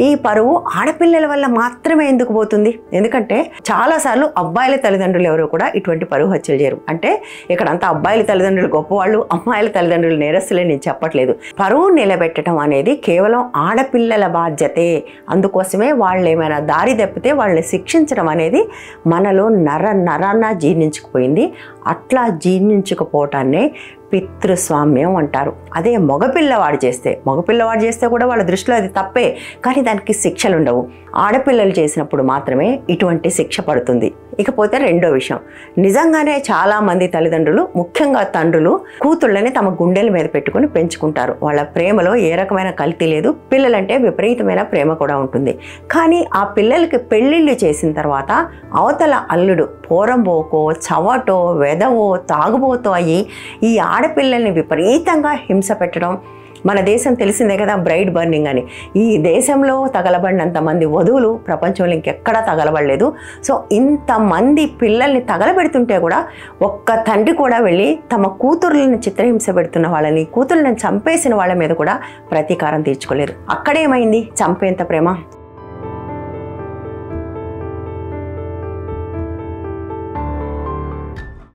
ఈ పరువు ఆడపిల్లల వల్ల మాత్రమే ఎందుకు పోతుంది? ఎందుకంటే చాలాసార్లు అబ్బాయిల తల్లిదండ్రులు ఎవరు కూడా ఇటువంటి పరువు హత్యలు చేయరు. అంటే ఇక్కడంతా అబ్బాయిల తల్లిదండ్రులు గొప్పవాళ్ళు, అమ్మాయిల తల్లిదండ్రులు నేరస్తులే నేను చెప్పట్లేదు. పరువు నిలబెట్టడం అనేది కేవలం ఆడపిల్లల బాధ్యతే. అందుకోసమే వాళ్ళు ఏమైనా దారి తప్పితే వాళ్ళని శిక్షించడం అనేది మనలో నరాన్న జీర్ణించుకుపోయింది. అట్లా జీర్ణించుకుపోవటాన్నే పితృస్వామ్యం అంటారు. అదే మగపిల్లవాడు చేస్తే కూడా వాళ్ళ దృష్టిలో అది తప్పే, కానీ దానికి శిక్షలు ఉండవు. ఆడపిల్లలు చేసినప్పుడు మాత్రమే ఇటువంటి శిక్ష పడుతుంది. ఇకపోతే రెండో విషయం, నిజంగానే చాలామంది తల్లిదండ్రులు, ముఖ్యంగా తండ్రులు, కూతుళ్ళని తమ గుండెల మీద పెట్టుకుని పెంచుకుంటారు. వాళ్ళ ప్రేమలో ఏ రకమైన కల్తీ లేదు. పిల్లలంటే విపరీతమైన ప్రేమ కూడా ఉంటుంది. కానీ ఆ పిల్లలకి పెళ్ళిళ్ళు చేసిన తర్వాత అవతల అల్లుడు పోరంబోకో, చవటో, వెదవో, తాగుబోతో అయ్యి ఈ ఆడపిల్లల్ని విపరీతంగా హింస పెట్టడం. మన దేశం తెలిసిందే కదా, బ్రైడ్ బర్నింగ్ అని. ఈ దేశంలో తగలబడినంత మంది వధువులు ప్రపంచంలో ఇంకెక్కడా తగలబడలేదు. సో ఇంతమంది పిల్లల్ని తగలబెడుతుంటే కూడా ఒక్క తండ్రి కూడా వెళ్ళి తమ కూతుర్లను చిత్రహింస పెడుతున్న వాళ్ళని, కూతుర్లను చంపేసిన వాళ్ళ మీద కూడా ప్రతీకారం తీర్చుకోలేదు. అక్కడేమైంది? చంపేంత ప్రేమ.